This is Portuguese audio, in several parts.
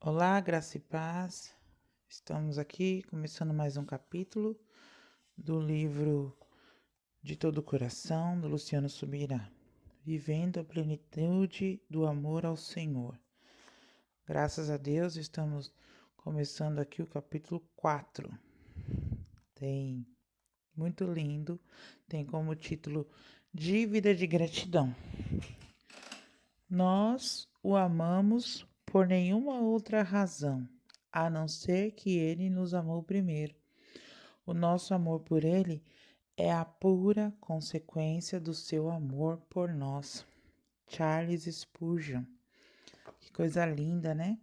Olá, graça e paz. Estamos aqui começando mais um capítulo do livro De Todo o Coração, do Luciano Subirá. Vivendo a plenitude do amor ao Senhor. Graças a Deus, estamos começando aqui o capítulo 4. Tem muito lindo, tem como título Dívida de Gratidão. Nós o amamos por nenhuma outra razão, a não ser que ele nos amou primeiro. O nosso amor por ele é a pura consequência do seu amor por nós. Charles Spurgeon. Que coisa linda, né?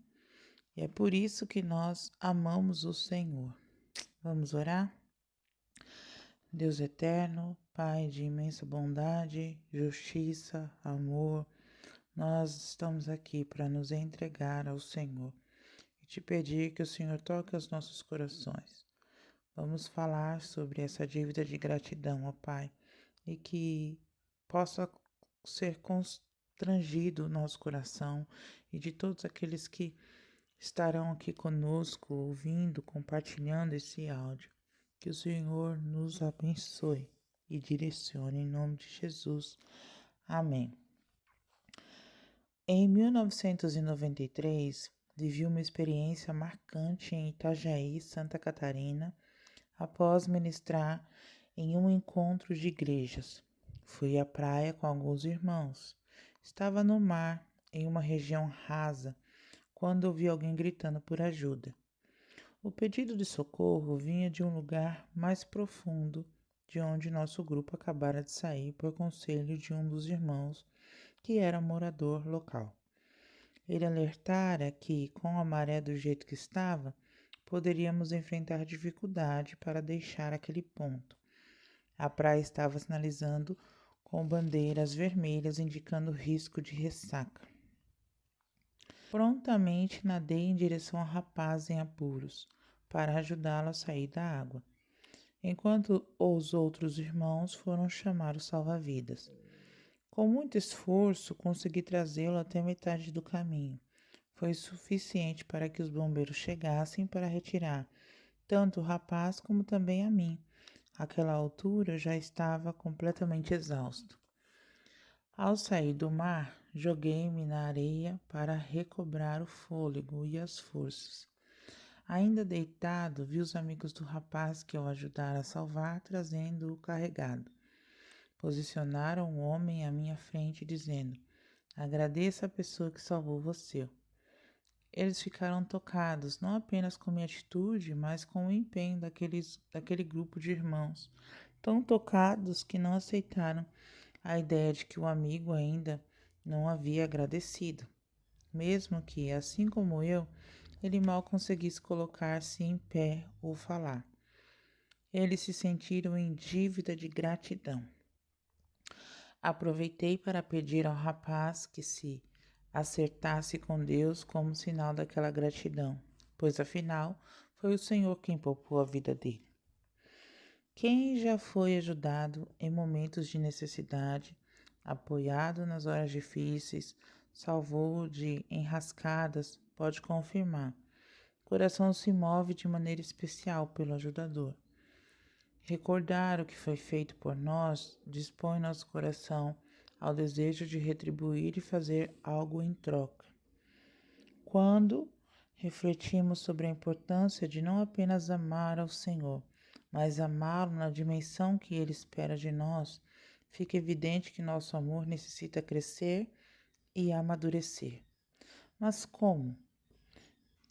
E é por isso que nós amamos o Senhor. Vamos orar? Deus eterno, Pai de imensa bondade, justiça, amor, nós estamos aqui para nos entregar ao Senhor e te pedir que o Senhor toque os nossos corações. Vamos falar sobre essa dívida de gratidão, ó Pai, e que possa ser constrangido o nosso coração e de todos aqueles que estarão aqui conosco, ouvindo, compartilhando esse áudio. Que o Senhor nos abençoe e direcione em nome de Jesus. Amém. Em 1993, vivi uma experiência marcante em Itajaí, Santa Catarina, após ministrar em um encontro de igrejas. Fui à praia com alguns irmãos. Estava no mar, em uma região rasa, quando ouvi alguém gritando por ajuda. O pedido de socorro vinha de um lugar mais profundo, de onde nosso grupo acabara de sair por conselho de um dos irmãos, que era morador local. Ele alertara que, com a maré do jeito que estava, poderíamos enfrentar dificuldade para deixar aquele ponto. A praia estava sinalizando com bandeiras vermelhas indicando risco de ressaca. Prontamente nadei em direção ao rapaz em apuros, para ajudá-lo a sair da água, enquanto os outros irmãos foram chamar o salva-vidas. Com muito esforço, consegui trazê-lo até metade do caminho. Foi suficiente para que os bombeiros chegassem para retirar tanto o rapaz como também a mim. Àquela altura, eu já estava completamente exausto. Ao sair do mar, joguei-me na areia para recobrar o fôlego e as forças. Ainda deitado, vi os amigos do rapaz que eu ajudara a salvar trazendo-o carregado. Posicionaram um homem à minha frente, dizendo: "Agradeça a pessoa que salvou você." Eles ficaram tocados, não apenas com minha atitude, mas com o empenho daquele grupo de irmãos, tão tocados que não aceitaram a ideia de que o amigo ainda não havia agradecido, mesmo que, assim como eu, ele mal conseguisse colocar-se em pé ou falar. Eles se sentiram em dívida de gratidão. Aproveitei para pedir ao rapaz que se acertasse com Deus como sinal daquela gratidão, pois afinal foi o Senhor quem poupou a vida dele. Quem já foi ajudado em momentos de necessidade, apoiado nas horas difíceis, salvou de enrascadas, pode confirmar. O coração se move de maneira especial pelo ajudador. Recordar o que foi feito por nós dispõe nosso coração ao desejo de retribuir e fazer algo em troca. Quando refletimos sobre a importância de não apenas amar ao Senhor, mas amá-lo na dimensão que Ele espera de nós, fica evidente que nosso amor necessita crescer e amadurecer. Mas como?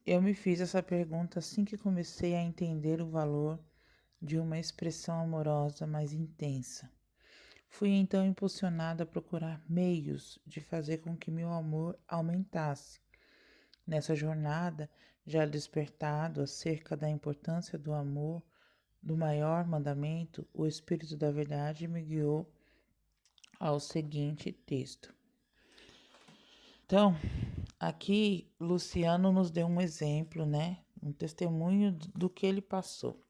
Eu me fiz essa pergunta assim que comecei a entender o valor de uma expressão amorosa mais intensa. Fui então impulsionada a procurar meios de fazer com que meu amor aumentasse. Nessa jornada, já despertado acerca da importância do amor, do maior mandamento, o Espírito da Verdade me guiou ao seguinte texto. Então, aqui Luciano nos deu um exemplo, né? Um testemunho do que ele passou.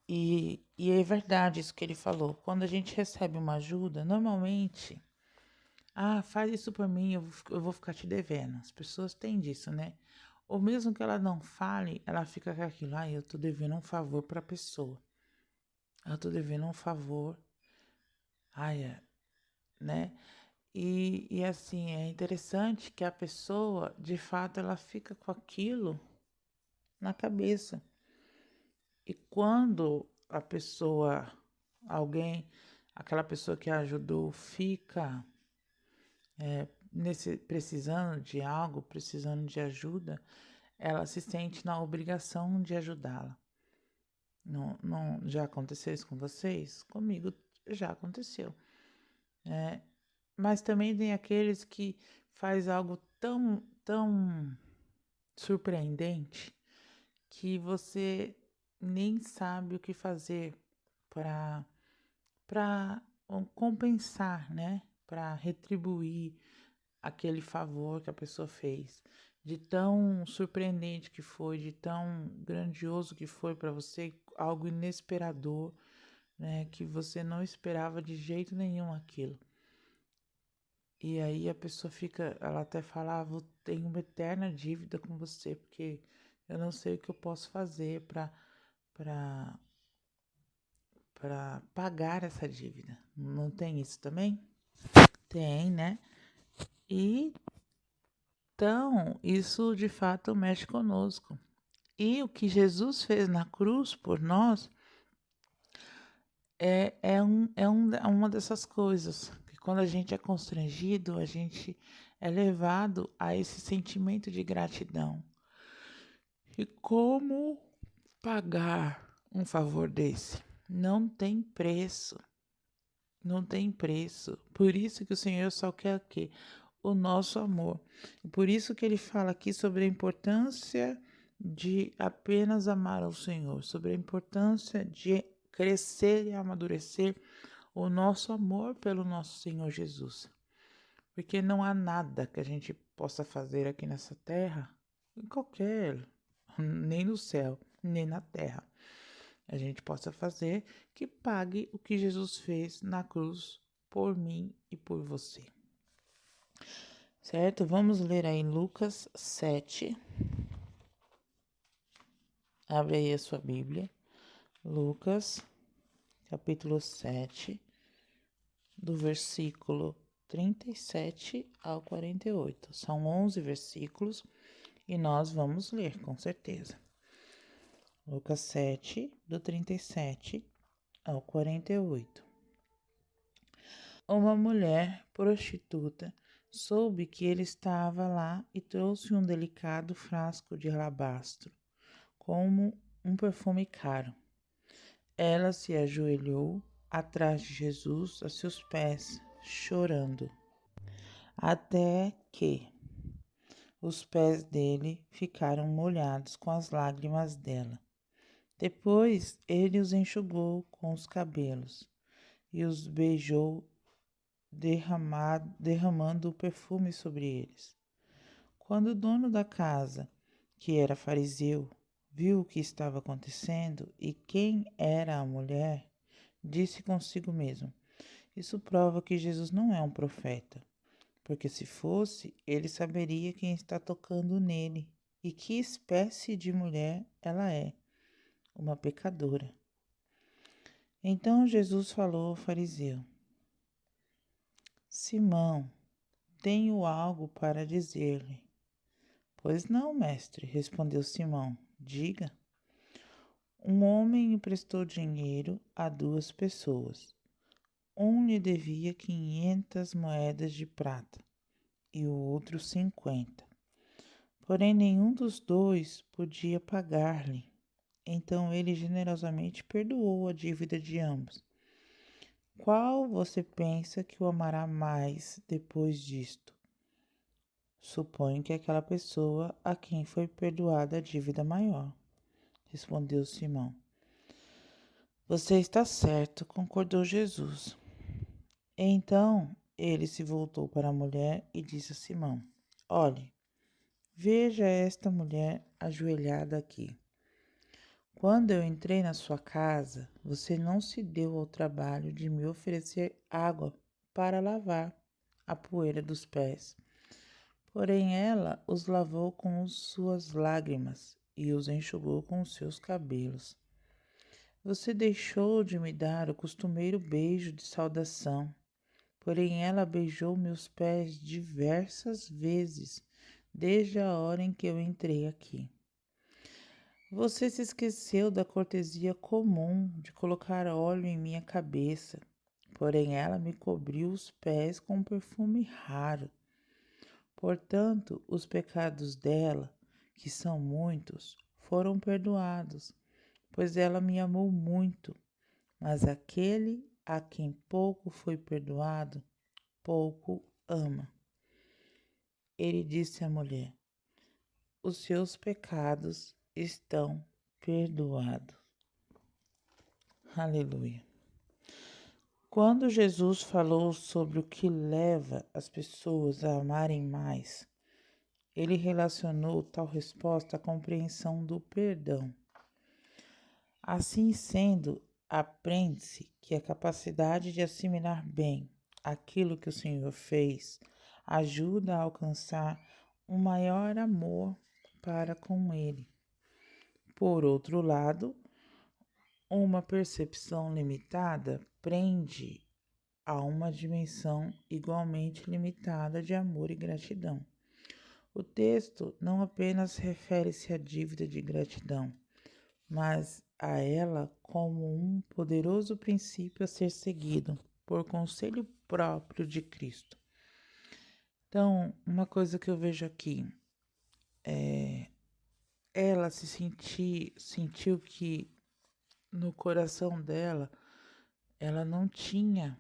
E é verdade isso que ele falou. Quando a gente recebe uma ajuda, normalmente Ah, faz isso por mim, eu vou ficar te devendo. As pessoas têm disso, né? Ou mesmo que ela não fale, ela fica com aquilo. Ah, eu tô devendo um favor pra pessoa. Eu tô devendo um favor. Ai, né? E assim, é interessante que a pessoa, de fato, ela fica com aquilo na cabeça. E quando a pessoa, alguém, aquela pessoa que ajudou, fica precisando de algo, precisando de ajuda, ela se sente na obrigação de ajudá-la. Não, não, já aconteceu isso com vocês? Comigo já aconteceu. Mas também tem aqueles que faz algo tão surpreendente que você nem sabe o que fazer para para compensar, né? Para retribuir aquele favor que a pessoa fez. De tão surpreendente que foi, de tão grandioso que foi para você, algo inesperador, né? Que você não esperava de jeito nenhum aquilo. E aí a pessoa fica, ela até fala, vou ter uma eterna dívida com você, porque eu não sei o que eu posso fazer para para pagar essa dívida. Não tem isso também? Tem, né? E então, isso de fato mexe conosco. E o que Jesus fez na cruz por nós é uma dessas coisas. Que quando a gente é constrangido, a gente é levado a esse sentimento de gratidão. E como pagar um favor desse? Não tem preço. Não tem preço. Por isso que o Senhor só quer o quê? O nosso amor. E por isso que ele fala aqui sobre a importância de apenas amar ao Senhor, sobre a importância de crescer e amadurecer o nosso amor pelo nosso Senhor Jesus. Porque não há nada que a gente possa fazer aqui nessa terra, em qualquer, nem no céu, nem na terra, a gente possa fazer que pague o que Jesus fez na cruz por mim e por você. Certo? Vamos ler aí Lucas 7. Abre aí a sua Bíblia. Lucas, capítulo 7, do versículo 37 ao 48. São 11 versículos e nós vamos ler, com certeza. Lucas 7, do 37 ao 48. Uma mulher prostituta soube que ele estava lá e trouxe um delicado frasco de alabastro, como um perfume caro. Ela se ajoelhou atrás de Jesus a seus pés, chorando, até que os pés dele ficaram molhados com as lágrimas dela. Depois ele os enxugou com os cabelos e os beijou, derramando o perfume sobre eles. Quando o dono da casa, que era fariseu, viu o que estava acontecendo e quem era a mulher, disse consigo mesmo: Isso prova que Jesus não é um profeta, porque se fosse, ele saberia quem está tocando nele e que espécie de mulher ela é, uma pecadora. Então Jesus falou ao fariseu: Simão, tenho algo para dizer-lhe. Pois não, mestre, respondeu Simão. Diga. Um homem emprestou dinheiro a duas pessoas. Um lhe devia 500 moedas de prata e o outro 50. Porém, nenhum dos dois podia pagar-lhe. Então ele generosamente perdoou a dívida de ambos. Qual você pensa que o amará mais depois disto? Suponho que aquela pessoa a quem foi perdoada a dívida maior, respondeu Simão. Você está certo, concordou Jesus. Então ele se voltou para a mulher e disse a Simão: Olhe, veja esta mulher ajoelhada aqui. Quando eu entrei na sua casa, você não se deu ao trabalho de me oferecer água para lavar a poeira dos pés. Porém ela os lavou com suas lágrimas e os enxugou com os seus cabelos. Você deixou de me dar o costumeiro beijo de saudação. Porém ela beijou meus pés diversas vezes, desde a hora em que eu entrei aqui. Você se esqueceu da cortesia comum de colocar óleo em minha cabeça, porém ela me cobriu os pés com um perfume raro. Portanto, os pecados dela, que são muitos, foram perdoados, pois ela me amou muito. Mas aquele a quem pouco foi perdoado, pouco ama. Ele disse à mulher: os seus pecados estão perdoados. Aleluia. Quando Jesus falou sobre o que leva as pessoas a amarem mais, ele relacionou tal resposta à compreensão do perdão. Assim sendo, aprende-se que a capacidade de assimilar bem aquilo que o Senhor fez ajuda a alcançar um maior amor para com Ele. Por outro lado, uma percepção limitada prende a uma dimensão igualmente limitada de amor e gratidão. O texto não apenas refere-se à dívida de gratidão, mas a ela como um poderoso princípio a ser seguido por conselho próprio de Cristo. Então, uma coisa que eu vejo aqui é ela sentiu que no coração dela ela não tinha,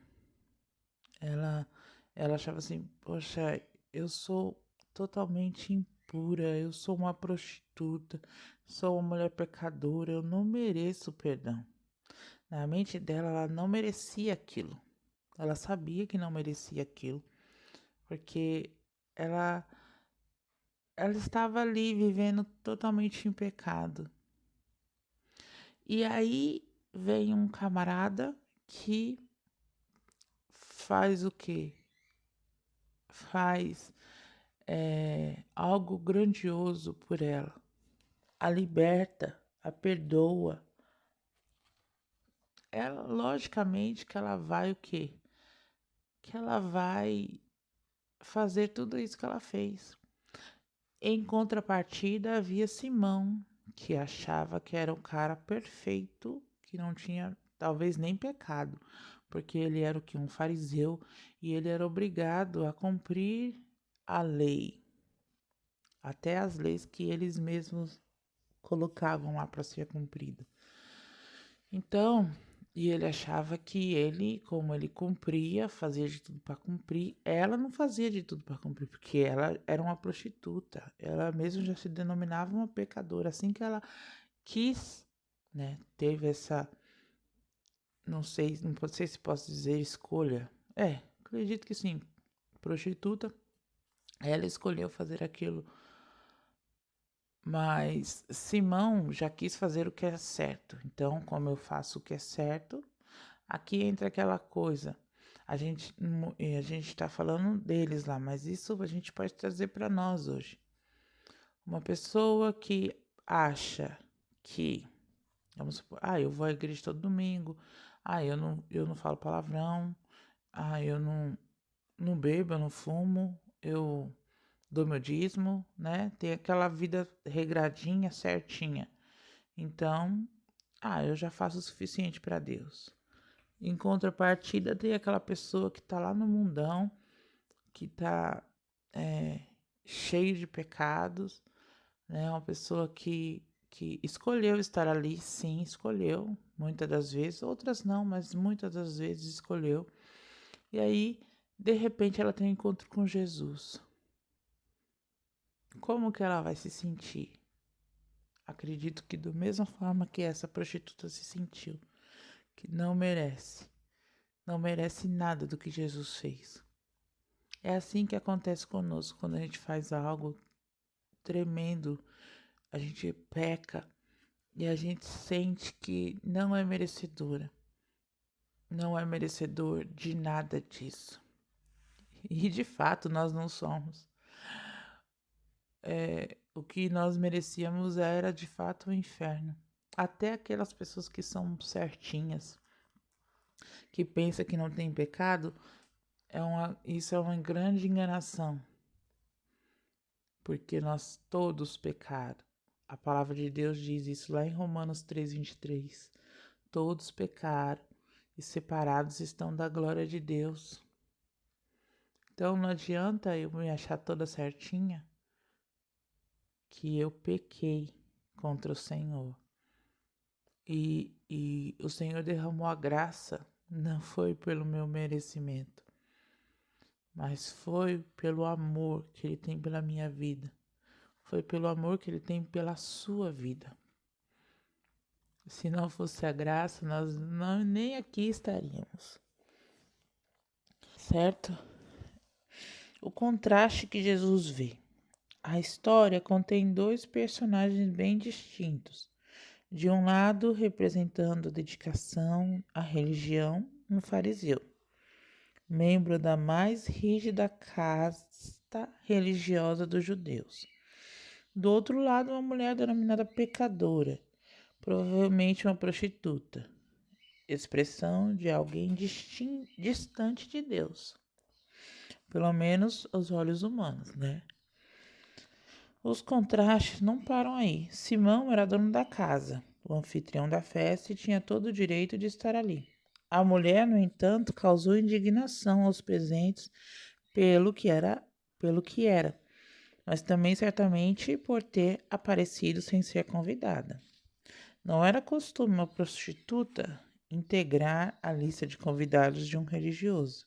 ela, ela achava assim, poxa, eu sou totalmente impura, eu sou uma prostituta, sou uma mulher pecadora, eu não mereço perdão. Na mente dela, ela não merecia aquilo. Ela sabia que não merecia aquilo, porque ela, ela estava ali vivendo totalmente em pecado. E aí vem um camarada que faz o quê? Faz algo grandioso por ela. A liberta, a perdoa. Ela, logicamente, que ela vai o quê? Que ela vai fazer tudo isso que ela fez. Em contrapartida, havia Simão, que achava que era o cara perfeito, que não tinha talvez nem pecado, porque ele era o que? Um fariseu, e ele era obrigado a cumprir a lei, até as leis que eles mesmos colocavam lá para ser cumprida. Então, e ele achava que ele, como ele cumpria, fazia de tudo para cumprir, ela não fazia de tudo para cumprir, porque ela era uma prostituta, ela mesma já se denominava uma pecadora, assim que ela quis, né, teve essa, não sei se posso dizer escolha, acredito que sim, prostituta, ela escolheu fazer aquilo, mas Simão já quis fazer o que é certo, então como eu faço o que é certo, aqui entra aquela coisa, a gente está falando deles lá, mas isso a gente pode trazer para nós hoje. Uma pessoa que acha que, vamos supor, eu vou à igreja todo domingo, eu não falo palavrão, eu não bebo, eu não fumo, eu dou meu dízimo, né? Tem aquela vida regradinha, certinha. Então, eu já faço o suficiente para Deus. Em contrapartida, tem aquela pessoa que tá lá no mundão, que tá cheio de pecados, né? Uma pessoa que escolheu estar ali, sim, escolheu, muitas das vezes, outras não, mas muitas das vezes escolheu. E aí, de repente, ela tem um encontro com Jesus. Como que ela vai se sentir? Acredito que da mesma forma que essa prostituta se sentiu, que não merece nada do que Jesus fez. É assim que acontece conosco quando a gente faz algo tremendo, a gente peca e a gente sente que não é merecedora, não é merecedor de nada disso. E de fato nós não somos. O que nós merecíamos era de fato o inferno. Até aquelas pessoas que são certinhas, que pensam que não tem pecado, isso é uma grande enganação. Porque nós todos pecaram. A palavra de Deus diz isso lá em Romanos 3:23. Todos pecaram e separados estão da glória de Deus. Então não adianta eu me achar toda certinha que eu pequei contra o Senhor. E o Senhor derramou a graça, não foi pelo meu merecimento, mas foi pelo amor que Ele tem pela minha vida. Foi pelo amor que Ele tem pela sua vida. Se não fosse a graça, nós nem aqui estaríamos. Certo? O contraste que Jesus vê. A história contém dois personagens bem distintos. De um lado, representando dedicação à religião, um fariseu, membro da mais rígida casta religiosa dos judeus. Do outro lado, uma mulher denominada pecadora, provavelmente uma prostituta, expressão de alguém distante de Deus, pelo menos aos olhos humanos, né? Os contrastes não param aí. Simão era dono da casa, o anfitrião da festa e tinha todo o direito de estar ali. A mulher, no entanto, causou indignação aos presentes pelo que era, mas também certamente por ter aparecido sem ser convidada. Não era costume uma prostituta integrar a lista de convidados de um religioso.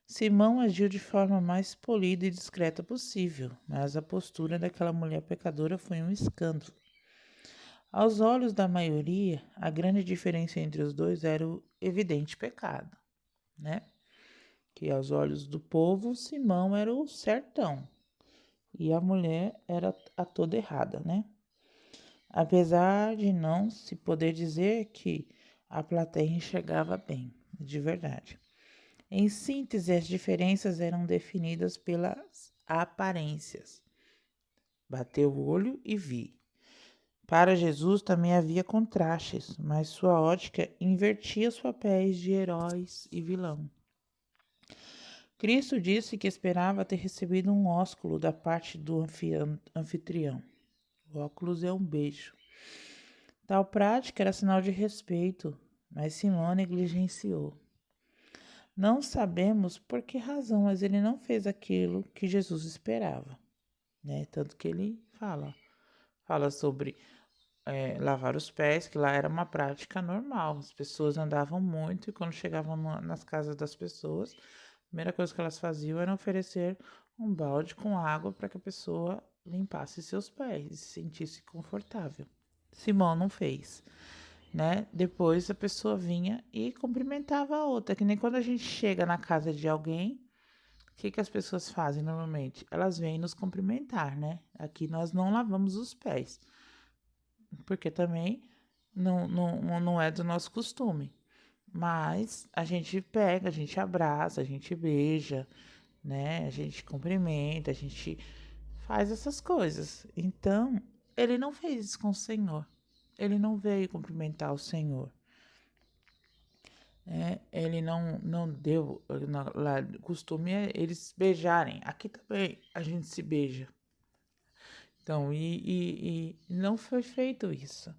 Simão agiu de forma mais polida e discreta possível, mas a postura daquela mulher pecadora foi um escândalo. Aos olhos da maioria, a grande diferença entre os dois era o evidente pecado, né? Que aos olhos do povo, Simão era o certão e a mulher era a toda errada, né? Apesar de não se poder dizer que a plateia enxergava bem, de verdade. Em síntese, as diferenças eram definidas pelas aparências. Bateu o olho e vi. Para Jesus também havia contrastes, mas sua ótica invertia os papéis de heróis e vilão. Cristo disse que esperava ter recebido um ósculo da parte do anfitrião. O óculos é um beijo. Tal prática era sinal de respeito, mas Simão negligenciou. Não sabemos por que razão, mas ele não fez aquilo que Jesus esperava, né? Tanto que ele fala sobre lavar os pés, que lá era uma prática normal. As pessoas andavam muito e quando chegavam nas casas das pessoas, a primeira coisa que elas faziam era oferecer um balde com água para que a pessoa limpasse seus pés e se sentisse confortável. Simão não fez. Né? Depois a pessoa vinha e cumprimentava a outra, que nem quando a gente chega na casa de alguém, o que as pessoas fazem normalmente? Elas vêm nos cumprimentar, né? Aqui nós não lavamos os pés, porque também não é do nosso costume. Mas a gente pega, a gente abraça, a gente beija, né? A gente cumprimenta, a gente faz essas coisas. Então, ele não fez isso com o Senhor. Ele não veio cumprimentar o Senhor. Ele não deu, lá, o costume é eles beijarem. Aqui também a gente se beija. Então, e não foi feito isso.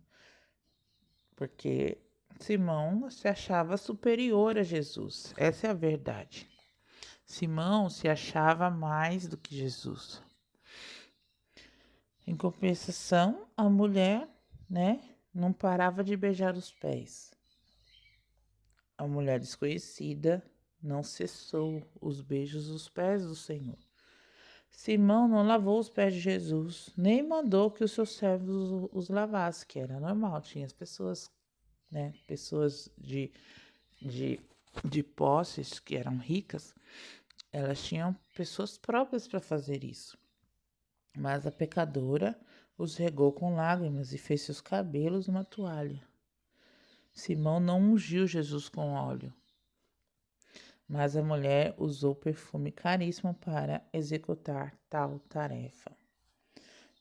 Porque Simão se achava superior a Jesus. Essa é a verdade. Simão se achava mais do que Jesus. Em compensação, a mulher, né, não parava de beijar os pés. A mulher desconhecida não cessou os beijos dos pés do Senhor. Simão não lavou os pés de Jesus, nem mandou que os seus servos os lavassem, que era normal. Tinha as pessoas, né, pessoas de posses que eram ricas, elas tinham pessoas próprias para fazer isso. Mas a pecadora os regou com lágrimas e fez seus cabelos uma toalha. Simão não ungiu Jesus com óleo. mas a mulher usou perfume caríssimo para executar tal tarefa.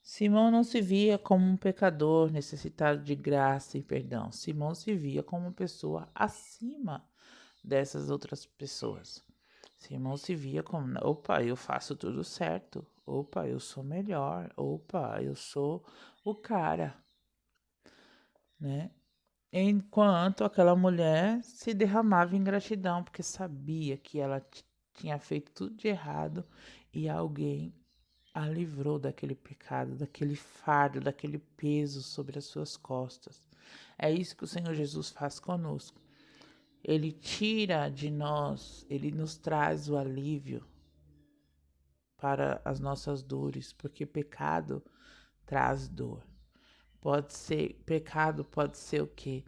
Simão não se via como um pecador necessitado de graça e perdão. Simão se via como uma pessoa acima dessas outras pessoas. Simão se via como, opa, eu faço tudo certo. Opa, eu sou melhor. Opa, eu sou o cara, né? Enquanto aquela mulher se derramava em gratidão, porque sabia que ela tinha feito tudo de errado e alguém a livrou daquele pecado, daquele fardo, daquele peso sobre as suas costas. É isso que o Senhor Jesus faz conosco. Ele tira de nós, ele nos traz o alívio para as nossas dores, porque pecado traz dor. Pecado pode ser o quê?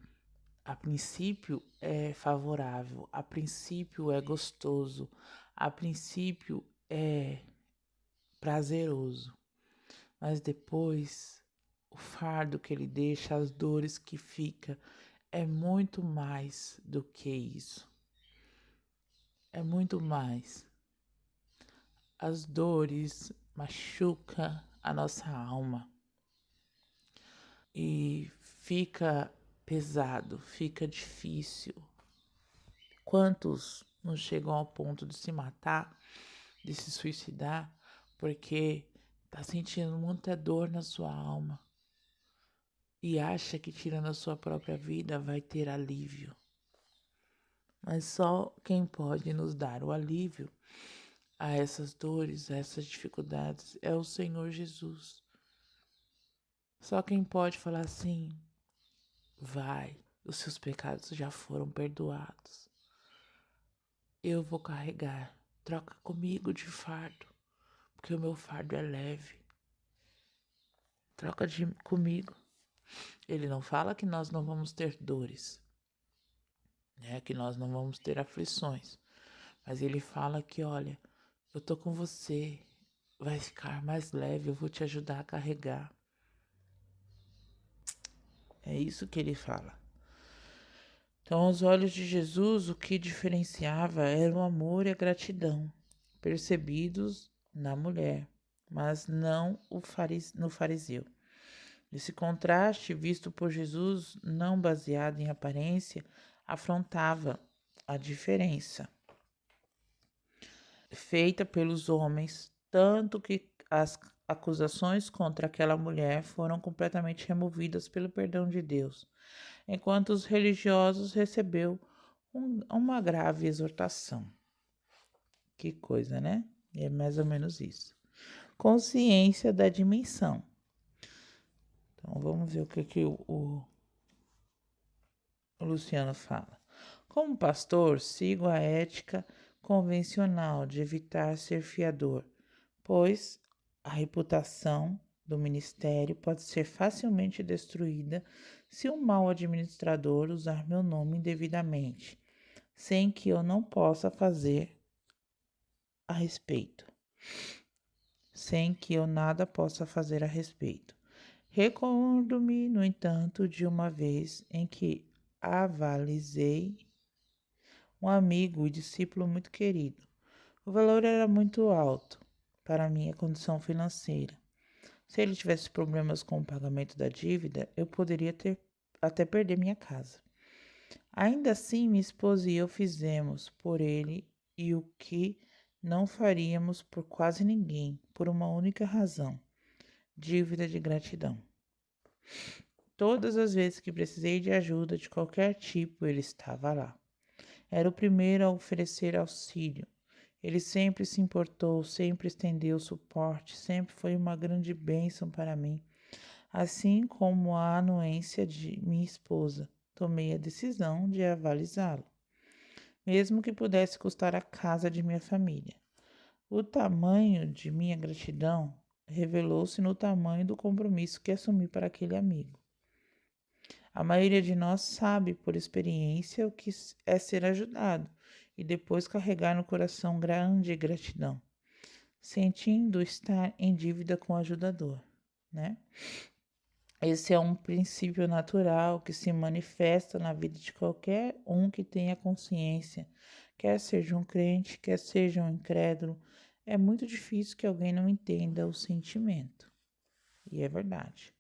A princípio é favorável, a princípio é gostoso, a princípio é prazeroso, mas depois o fardo que ele deixa, as dores que fica, é muito mais do que isso. É muito mais. As dores machucam a nossa alma e fica pesado, fica difícil. Quantos não chegam ao ponto de se matar, de se suicidar, porque tá sentindo muita dor na sua alma e acha que tirando a sua própria vida vai ter alívio. Mas só quem pode nos dar o alívio a essas dores, a essas dificuldades é o Senhor Jesus. Só quem pode falar assim: vai, os seus pecados já foram perdoados. Eu vou carregar, troca comigo de fardo, porque o meu fardo é leve. Troca comigo. Ele não fala que nós não vamos ter dores, né? Que nós não vamos ter aflições. Mas ele fala que, olha, eu tô com você, vai ficar mais leve, eu vou te ajudar a carregar. É isso que ele fala. Então, aos olhos de Jesus, o que diferenciava era o amor e a gratidão, percebidos na mulher, mas não no fariseu. Esse contraste, visto por Jesus, não baseado em aparência, afrontava a diferença feita pelos homens, tanto que as acusações contra aquela mulher foram completamente removidas pelo perdão de Deus, enquanto os religiosos recebeu uma grave exortação. Que coisa, né? É mais ou menos isso. Consciência da dimensão. Então, vamos ver o que o Luciano fala. Como pastor, sigo a ética convencional de evitar ser fiador, pois a reputação do ministério pode ser facilmente destruída se um mau administrador usar meu nome indevidamente, sem que eu não possa fazer a respeito, sem que eu nada possa fazer a respeito. Recordo-me, no entanto, de uma vez em que avalizei um amigo e discípulo muito querido. O valor era muito alto para a minha condição financeira. Se ele tivesse problemas com o pagamento da dívida, eu poderia até perder minha casa. Ainda assim, minha esposa e eu fizemos por ele e o que não faríamos por quase ninguém, por uma única razão: dívida de gratidão. Todas as vezes que precisei de ajuda de qualquer tipo, ele estava lá. Era o primeiro a oferecer auxílio. Ele sempre se importou, sempre estendeu suporte, sempre foi uma grande bênção para mim. Assim como a anuência de minha esposa, tomei a decisão de avalizá-lo, mesmo que pudesse custar a casa de minha família. O tamanho de minha gratidão revelou-se no tamanho do compromisso que assumi para aquele amigo. A maioria de nós sabe por experiência o que é ser ajudado e depois carregar no coração grande gratidão, sentindo estar em dívida com o ajudador, né? Esse é um princípio natural que se manifesta na vida de qualquer um que tenha consciência Quer seja um crente, quer seja um incrédulo, é muito difícil que alguém não entenda o sentimento. E é verdade.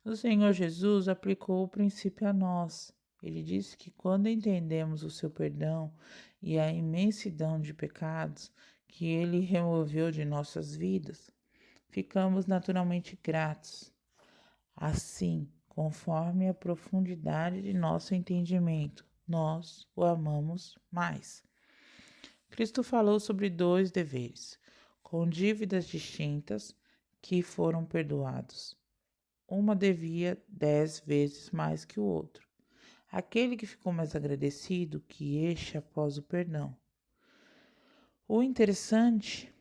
O Senhor Jesus aplicou o princípio a nós. Ele disse que quando entendemos o seu perdão e a imensidão de pecados que ele removeu de nossas vidas, ficamos naturalmente gratos. Assim, conforme a profundidade de nosso entendimento, nós o amamos mais. Cristo falou sobre 2 deveres, com dívidas distintas que foram perdoados. Uma devia 10 vezes mais que o outro. Aquele que ficou mais agradecido que este após o perdão. O interessante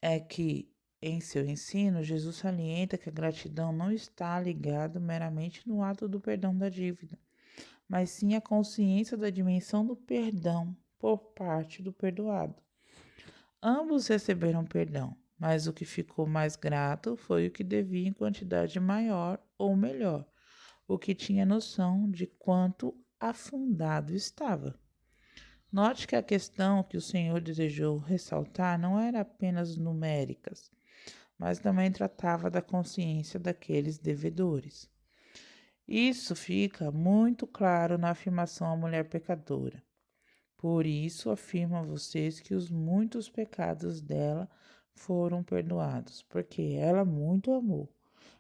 é que, em seu ensino, Jesus salienta que a gratidão não está ligada meramente no ato do perdão da dívida, mas sim à consciência da dimensão do perdão por parte do perdoado. Ambos receberam perdão, mas o que ficou mais grato foi o que devia em quantidade maior ou melhor, o que tinha noção de quanto afundado estava. Note que a questão que o Senhor desejou ressaltar não era apenas numéricas, mas também tratava da consciência daqueles devedores. Isso fica muito claro na afirmação à mulher pecadora. Por isso afirmo a vocês que os muitos pecados dela foram perdoados, porque ela muito amou.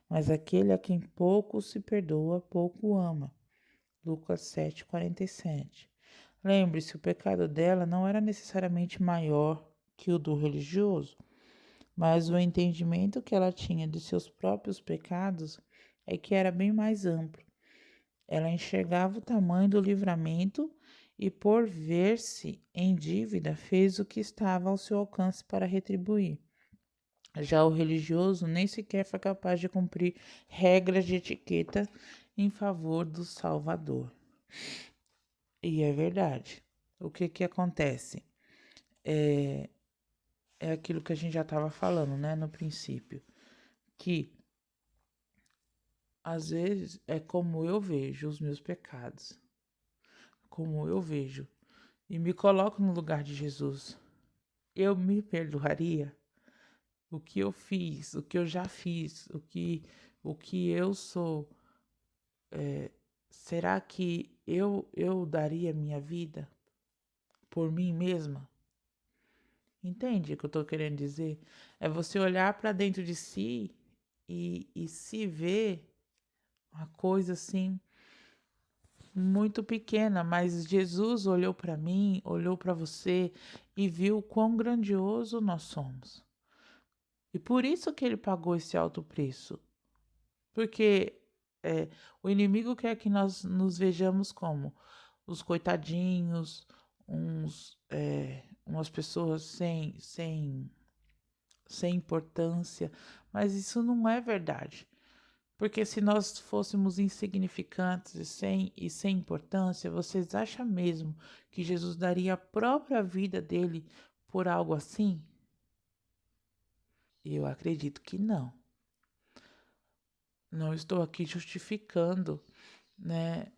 Mas aquele a quem pouco se perdoa, pouco ama. Lucas 7,47. Lembre-se, o pecado dela não era necessariamente maior que o do religioso, mas o entendimento que ela tinha de seus próprios pecados é que era bem mais amplo. Ela enxergava o tamanho do livramento e, por ver-se em dívida, fez o que estava ao seu alcance para retribuir. Já o religioso nem sequer foi capaz de cumprir regras de etiqueta em favor do Salvador. E é verdade. O que acontece? É aquilo que a gente já estava falando, né, no princípio, que às vezes é como eu vejo os meus pecados, como eu vejo, e me coloco no lugar de Jesus. Eu me perdoaria o que eu fiz, o que eu já fiz, o que eu sou. Será que eu daria minha vida por mim mesma? Entende o que eu estou querendo dizer? É você olhar para dentro de si e se ver uma coisa assim muito pequena, mas Jesus olhou para mim, olhou para você e viu quão grandioso nós somos. E por isso que ele pagou esse alto preço. Porque o inimigo quer que nós nos vejamos como os coitadinhos, umas pessoas sem importância, mas isso não é verdade. Porque se nós fôssemos insignificantes e sem importância, vocês acham mesmo que Jesus daria a própria vida dele por algo assim? Eu acredito que não. Não estou aqui justificando, né,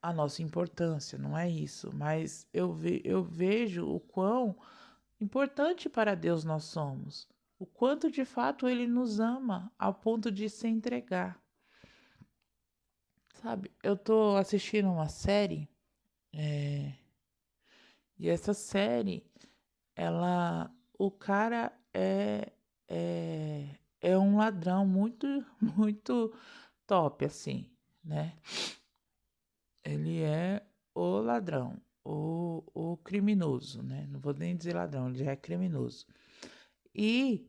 a nossa importância, não é isso. Mas eu vejo o quão importante para Deus nós somos. O quanto de fato Ele nos ama ao ponto de se entregar. Sabe, eu tô assistindo uma série e essa série, o cara é um ladrão muito, muito top, assim, né? Ele é o ladrão, o criminoso, né? Não vou nem dizer ladrão, ele já é criminoso. E,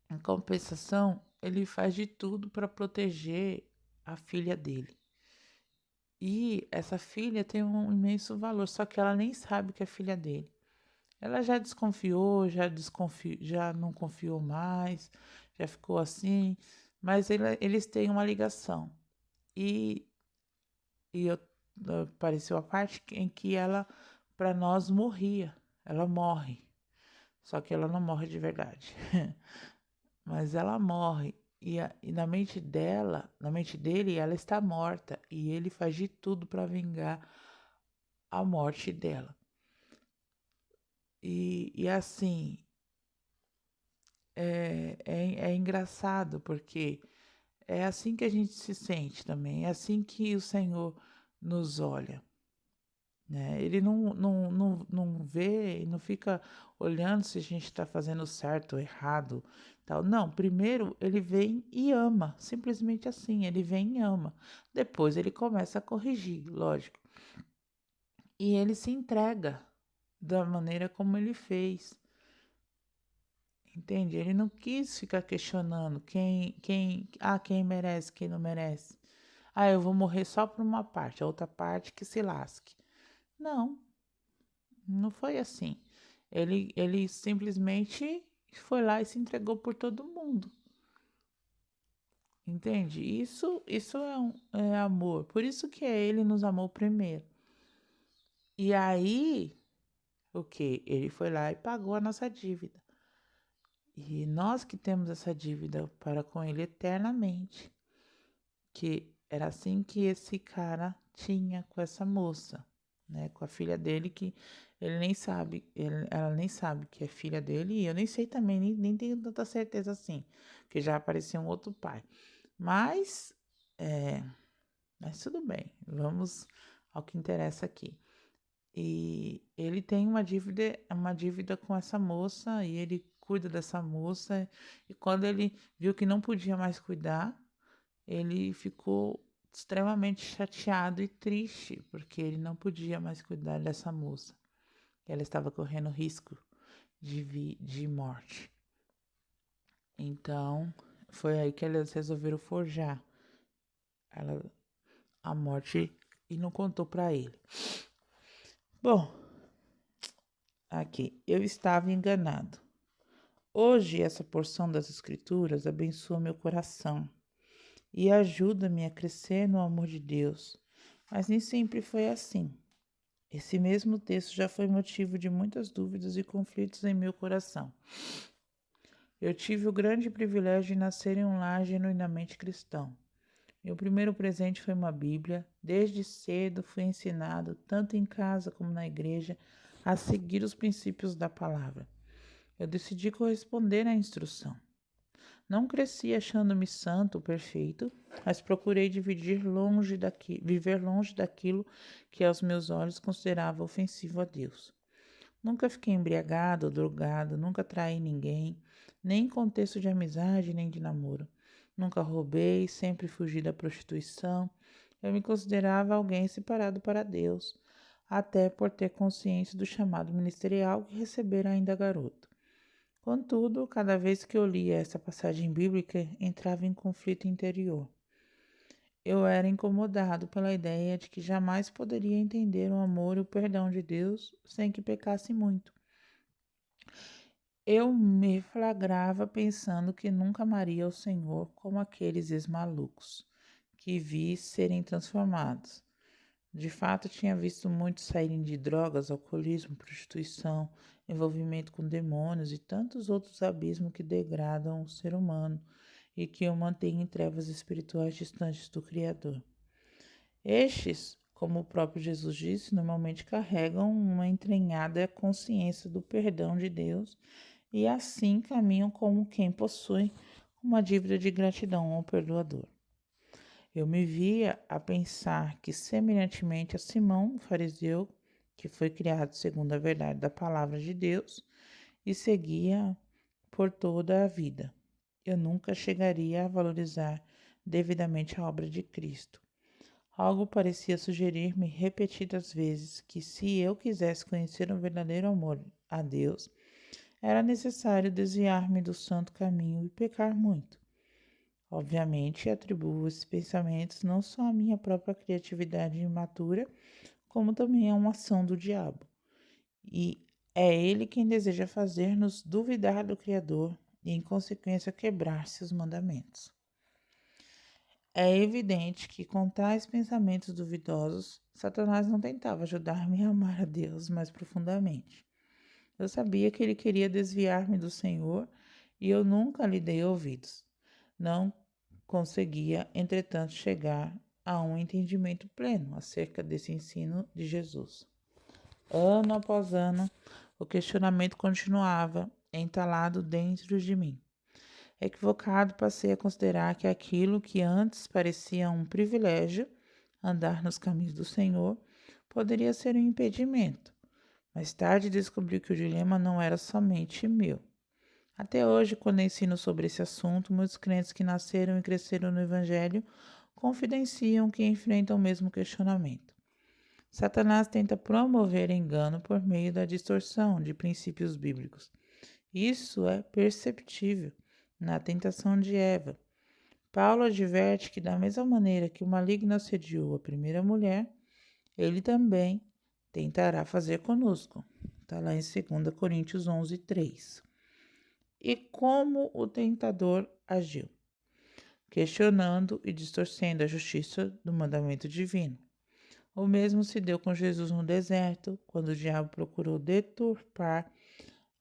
em compensação, ele faz de tudo para proteger a filha dele. E essa filha tem um imenso valor, só que ela nem sabe que é filha dele. Ela já desconfiou, já não confiou mais, já ficou assim, mas eles têm uma ligação. E, apareceu a parte em que ela, para nós, morria. Ela morre, só que ela não morre de verdade. Mas ela morre. E na mente dela, na mente dele, ela está morta. E ele faz de tudo para vingar a morte dela. E assim, é engraçado, porque é assim que a gente se sente também, é assim que o Senhor nos olha, né? Ele não vê, não fica olhando se a gente está fazendo certo ou errado, tal. Não, primeiro ele vem e ama, simplesmente assim, ele vem e ama. Depois ele começa a corrigir, lógico. E ele se entrega da maneira como ele fez. Entende? Ele não quis ficar questionando quem merece, quem não merece. Ah, eu vou morrer só por uma parte, a outra parte que se lasque. Não, não foi assim. Ele simplesmente foi lá e se entregou por todo mundo. Entende? Isso é amor. Por isso que ele nos amou primeiro. E aí, o que? Ele foi lá e pagou a nossa dívida. E nós que temos essa dívida para com ele eternamente. Que era assim que esse cara tinha com essa moça, né? Com a filha dele, que ele nem sabe, ela nem sabe que é filha dele, e eu nem sei também, nem tenho tanta certeza assim, que já apareceu um outro pai. Mas, é, mas tudo bem, vamos ao que interessa aqui. E ele tem uma dívida com essa moça, e ele cuida dessa moça, e quando ele viu que não podia mais cuidar, ele ficou extremamente chateado e triste, porque ele não podia mais cuidar dessa moça. Ela estava correndo risco de morte. Então, foi aí que eles resolveram forjar ela, a morte e não contou para ele. Bom, aqui, eu estava enganado. Hoje, essa porção das Escrituras abençoa meu coração e ajuda-me a crescer no amor de Deus. Mas nem sempre foi assim. Esse mesmo texto já foi motivo de muitas dúvidas e conflitos em meu coração. Eu tive o grande privilégio de nascer em um lar genuinamente cristão. Meu primeiro presente foi uma Bíblia. Desde cedo fui ensinado, tanto em casa como na igreja, a seguir os princípios da palavra. Eu decidi corresponder à instrução. Não cresci achando-me santo ou perfeito, mas procurei viver longe daquilo que aos meus olhos considerava ofensivo a Deus. Nunca fiquei embriagado ou drogado, nunca traí ninguém, nem em contexto de amizade nem de namoro. Nunca roubei, sempre fugi da prostituição. Eu me considerava alguém separado para Deus, até por ter consciência do chamado ministerial que recebera ainda garoto. Contudo, cada vez que eu lia essa passagem bíblica, entrava em conflito interior. Eu era incomodado pela ideia de que jamais poderia entender o amor e o perdão de Deus sem que pecasse muito. Eu me flagrava pensando que nunca amaria o Senhor como aqueles ex-malucos que vi serem transformados. De fato, tinha visto muitos saírem de drogas, alcoolismo, prostituição, envolvimento com demônios e tantos outros abismos que degradam o ser humano e que o mantêm em trevas espirituais distantes do Criador. Estes, como o próprio Jesus disse, normalmente carregam uma entranhada consciência do perdão de Deus e assim caminham como quem possui uma dívida de gratidão ao perdoador. Eu me via a pensar que, semelhantemente a Simão, o fariseu, que foi criado segundo a verdade da palavra de Deus e seguia por toda a vida, eu nunca chegaria a valorizar devidamente a obra de Cristo. Algo parecia sugerir-me repetidas vezes que, se eu quisesse conhecer o verdadeiro amor a Deus, era necessário desviar-me do santo caminho e pecar muito. Obviamente, atribuo esses pensamentos não só à minha própria criatividade imatura, como também a uma ação do diabo. E é ele quem deseja fazer-nos duvidar do Criador e, em consequência, quebrar seus mandamentos. É evidente que, com tais pensamentos duvidosos, Satanás não tentava ajudar-me a amar a Deus mais profundamente. Eu sabia que ele queria desviar-me do Senhor e eu nunca lhe dei ouvidos. Não conseguia, entretanto, chegar a um entendimento pleno acerca desse ensino de Jesus. Ano após ano, O questionamento continuava entalado dentro de mim. Equivocado, passei a considerar que aquilo que antes parecia um privilégio, andar nos caminhos do Senhor, poderia ser um impedimento. Mais tarde descobri que o dilema não era somente meu. Até hoje, quando ensino sobre esse assunto, muitos crentes que nasceram e cresceram no Evangelho confidenciam que enfrentam o mesmo questionamento. Satanás tenta promover engano por meio da distorção de princípios bíblicos. Isso é perceptível na tentação de Eva. Paulo adverte que, da mesma maneira que o maligno assediou a primeira mulher, ele também tentará fazer conosco. Está lá em 2 Coríntios 11, 3. E como o tentador agiu? Questionando e distorcendo a justiça do mandamento divino. O mesmo se deu com Jesus no deserto, quando o diabo procurou deturpar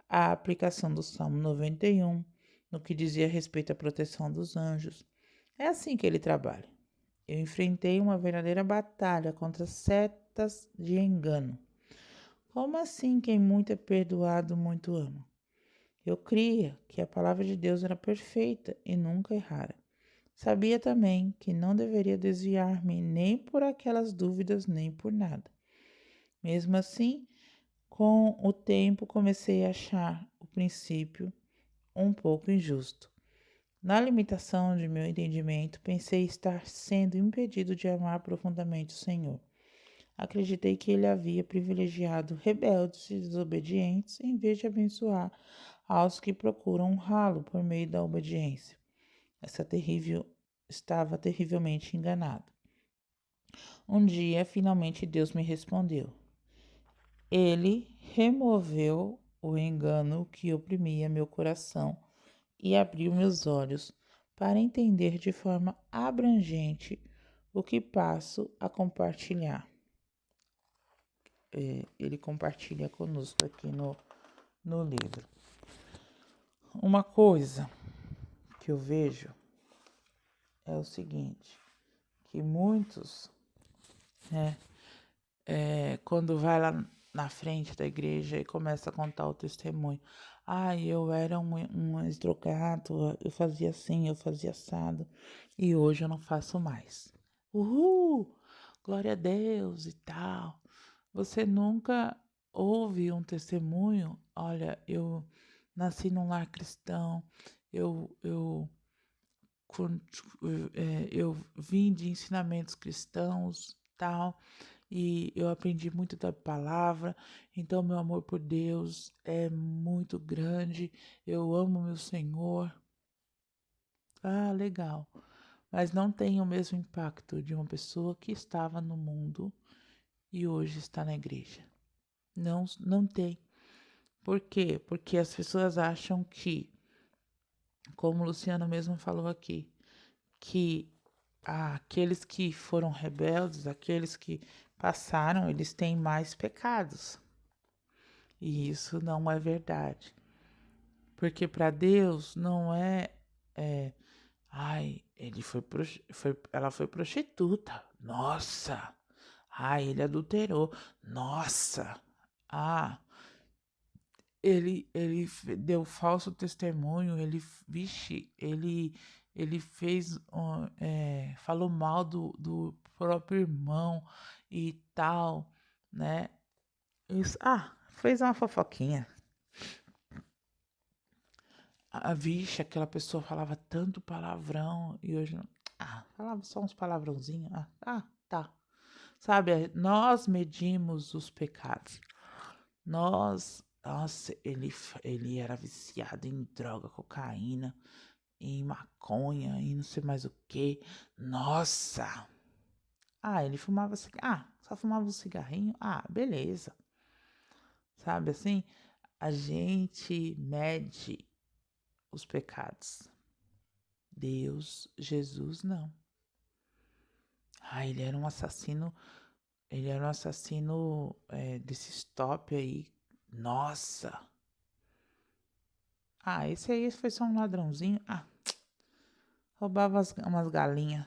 a aplicação do Salmo 91, no que dizia respeito à proteção dos anjos. É assim que ele trabalha. Eu enfrentei uma verdadeira batalha contra setas de engano. Como assim quem muito é perdoado, muito ama? Eu cria que a palavra de Deus era perfeita e nunca errara. Sabia também que não deveria desviar-me nem por aquelas dúvidas, nem por nada. Mesmo assim, com o tempo comecei a achar o princípio um pouco injusto. Na limitação de meu entendimento, pensei estar sendo impedido de amar profundamente o Senhor. Acreditei que ele havia privilegiado rebeldes e desobedientes em vez de abençoar aos que procuram honrá-lo por meio da obediência. Estava terrivelmente enganado. Um dia, finalmente, Deus me respondeu. Ele removeu o engano que oprimia meu coração e abriu meus olhos para entender de forma abrangente o que passo a compartilhar. Ele compartilha conosco aqui no livro. Uma coisa que eu vejo é o seguinte, que muitos, né, quando vai lá na frente da igreja e começa a contar o testemunho. Eu era um ex-drogado, eu fazia assim, eu fazia assado, e hoje eu não faço mais. Uhul! Glória a Deus e tal. Você nunca ouve um testemunho? Olha, eu nasci num lar cristão, eu eu vim de ensinamentos cristãos, tal, e eu aprendi muito da palavra, então meu amor por Deus é muito grande, eu amo meu Senhor. Ah, legal. Mas não tem o mesmo impacto de uma pessoa que estava no mundo e hoje está na igreja. Não, não tem. Por quê? Porque as pessoas acham que, como o Luciano mesmo falou aqui, que aqueles que foram rebeldes, aqueles que passaram, eles têm mais pecados. E isso não é verdade. Porque para Deus não é, ela foi prostituta. Nossa. Ele adulterou. Nossa. Ah, deu falso testemunho, ele fez, falou mal do próprio irmão e tal, né? Isso, fez uma fofoquinha. Vixe, aquela pessoa falava tanto palavrão e hoje não. Falava só uns palavrãozinhos. Tá. Sabe, nós medimos os pecados. Nossa, ele era viciado em droga, cocaína, em maconha e não sei mais o que. Nossa! Ele fumava cigarro. Só fumava um cigarrinho. Beleza. Sabe assim? A gente mede os pecados. Deus, Jesus, não. Ele era um assassino. Ele era um assassino desse stop aí. Nossa! Esse foi só um ladrãozinho. Roubava umas galinhas.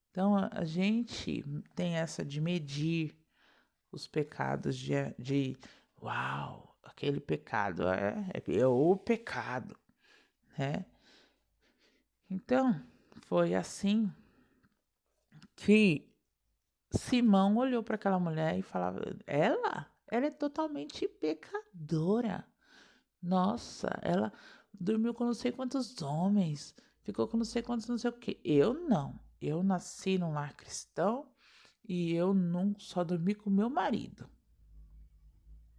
Então a gente tem essa de medir os pecados uau, aquele pecado é o pecado, né? Então, foi assim que Simão olhou para aquela mulher e falava, ela é totalmente pecadora. Nossa, ela dormiu com não sei quantos homens, ficou com não sei quantos, não sei o quê. Eu não. Eu nasci num lar cristão e eu não só dormi com meu marido.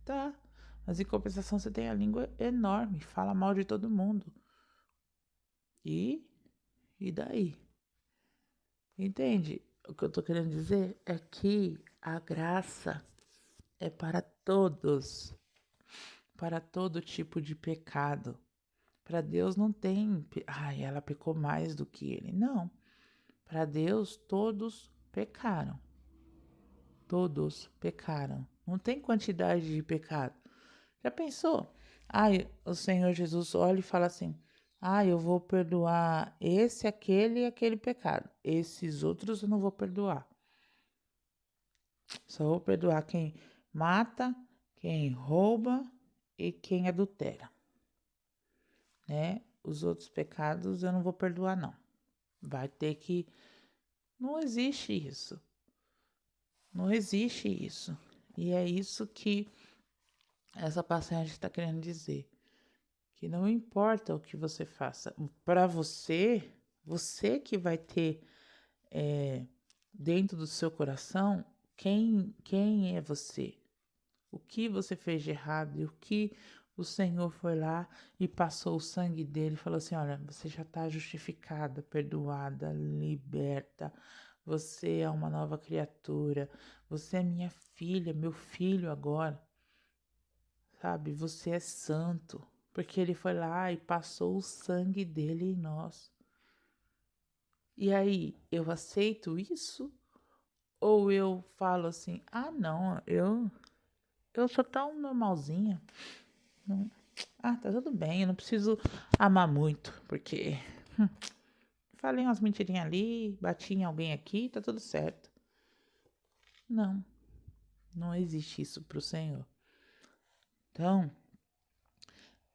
Tá? Mas em compensação você tem a língua enorme, fala mal de todo mundo. E daí? Entende? O que eu tô querendo dizer é que a graça é para todo tipo de pecado. Para Deus não tem, ela pecou mais do que ele. Não. Para Deus todos pecaram. Todos pecaram. Não tem quantidade de pecado. Já pensou? O Senhor Jesus olha e fala assim: eu vou perdoar esse, aquele e aquele pecado. Esses outros eu não vou perdoar. Só vou perdoar quem mata, quem rouba e quem adultera, né? Os outros pecados eu não vou perdoar, não. Vai ter que... Não existe isso. Não existe isso. E é isso que essa passagem está querendo dizer. Que não importa o que você faça. Para você, você que vai ter dentro do seu coração quem é você. O que você fez de errado e o que o Senhor foi lá e passou o sangue dele e falou assim, olha, você já está justificada, perdoada, liberta, você é uma nova criatura, você é minha filha, meu filho agora, sabe? Você é santo, porque ele foi lá e passou o sangue dele em nós. E aí, eu aceito isso? Ou eu falo assim, não, eu sou tão normalzinha. Não, tá tudo bem, eu não preciso amar muito, porque falei umas mentirinhas ali, bati em alguém aqui, tá tudo certo. Não, não existe isso pro Senhor. Então,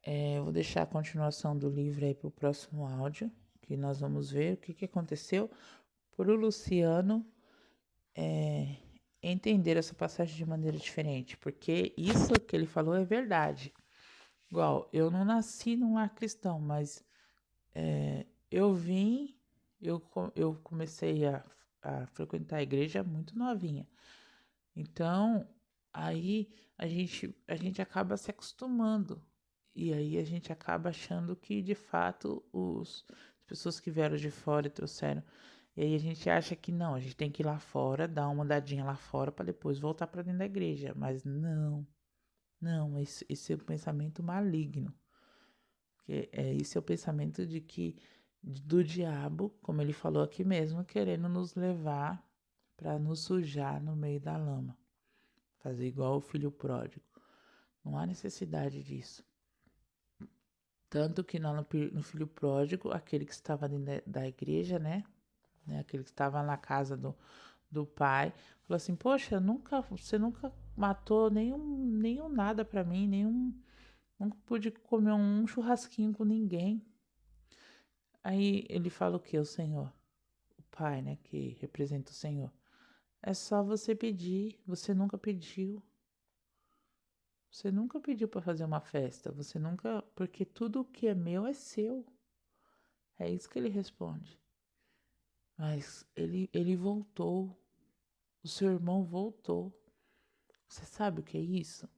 eu vou deixar a continuação do livro aí pro próximo áudio, que nós vamos ver o que aconteceu pro Luciano entender essa passagem de maneira diferente, porque isso que ele falou é verdade. Igual, eu não nasci num lar cristão, mas eu comecei a frequentar a igreja muito novinha. Então, aí a gente acaba se acostumando. E aí a gente acaba achando que, de fato, as pessoas que vieram de fora e trouxeram. E aí a gente acha que não, a gente tem que ir lá fora, dar uma andadinha lá fora para depois voltar para dentro da igreja. Mas não, esse é um pensamento maligno. Esse é o pensamento do diabo, como ele falou aqui mesmo, querendo nos levar para nos sujar no meio da lama. Fazer igual o filho pródigo. Não há necessidade disso. Tanto que lá no filho pródigo, aquele que estava dentro da igreja, né? Aquele que estava na casa do pai, falou assim, poxa, você nunca matou nenhum nada para mim, nunca pude comer um churrasquinho com ninguém. Aí ele fala o que? O Senhor, o pai, né? Que representa o Senhor. É só você pedir, você nunca pediu. Você nunca pediu para fazer uma festa, você nunca, porque tudo o que é meu é seu. É isso que ele responde. Mas ele voltou, o seu irmão voltou. Você sabe o que é isso?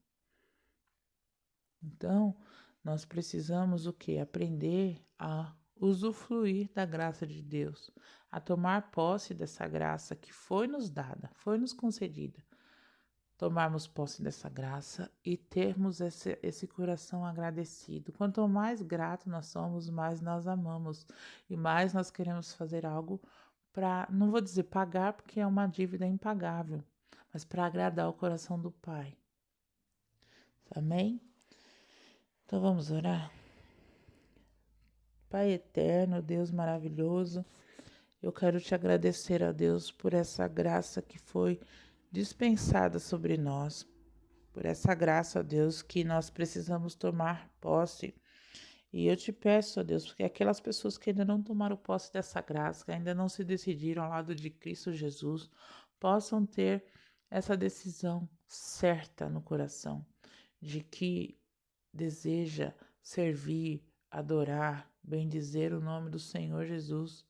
Então, nós precisamos o quê? Aprender a usufruir da graça de Deus, a tomar posse dessa graça que foi nos dada, foi nos concedida. Tomarmos posse dessa graça e termos esse coração agradecido. Quanto mais grato nós somos, mais nós amamos e mais nós queremos fazer algo para, não vou dizer pagar, porque é uma dívida impagável, mas para agradar o coração do Pai. Amém? Então vamos orar. Pai eterno, Deus maravilhoso, eu quero te agradecer, a Deus, por essa graça que foi dispensada sobre nós. Por essa graça, ó Deus, que nós precisamos tomar posse. E eu te peço, ó Deus, porque aquelas pessoas que ainda não tomaram posse dessa graça, que ainda não se decidiram ao lado de Cristo Jesus, possam ter essa decisão certa no coração, de que deseja servir, adorar, bendizer o nome do Senhor Jesus,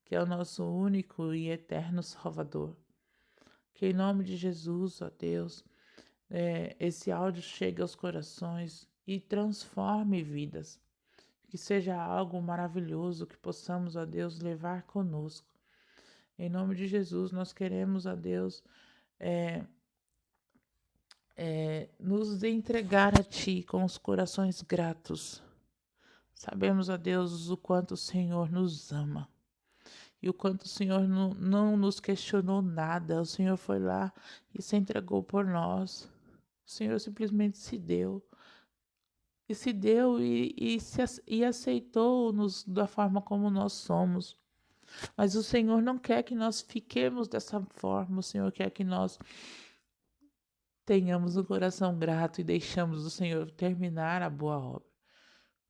que é o nosso único e eterno Salvador. Que em nome de Jesus, ó Deus, esse áudio chegue aos corações e transforme vidas. Que seja algo maravilhoso que possamos, ó Deus, levar conosco. Em nome de Jesus, nós queremos, ó Deus, nos entregar a Ti com os corações gratos. Sabemos, ó Deus, o quanto o Senhor nos ama e o quanto o Senhor não nos questionou nada. O Senhor foi lá e se entregou por nós. O Senhor simplesmente se deu. E se deu e aceitou-nos da forma como nós somos. Mas o Senhor não quer que nós fiquemos dessa forma. O Senhor quer que nós tenhamos um coração grato e deixamos o Senhor terminar a boa obra.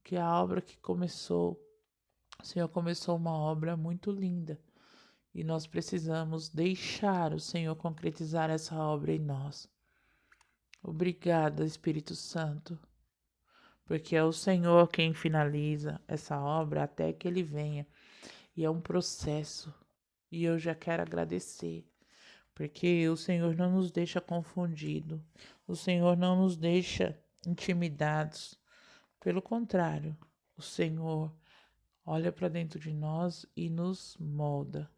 Que a obra que começou, o Senhor começou uma obra muito linda. E nós precisamos deixar o Senhor concretizar essa obra em nós. Obrigada, Espírito Santo, porque é o Senhor quem finaliza essa obra até que Ele venha. E é um processo. E eu já quero agradecer, porque o Senhor não nos deixa confundidos. O Senhor não nos deixa intimidados. Pelo contrário, o Senhor olha para dentro de nós e nos molda,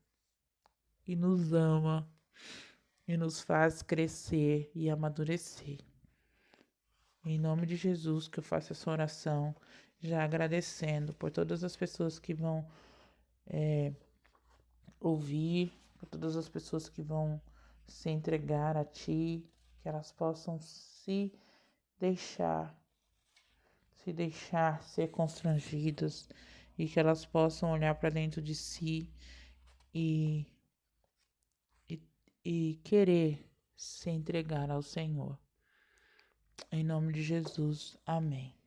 e nos ama, e nos faz crescer e amadurecer. Em nome de Jesus que eu faço essa oração, já agradecendo por todas as pessoas que vão ouvir, por todas as pessoas que vão se entregar a Ti, que elas possam deixar, se deixar ser constrangidas e que elas possam olhar para dentro de si e, e querer se entregar ao Senhor. Em nome de Jesus, amém.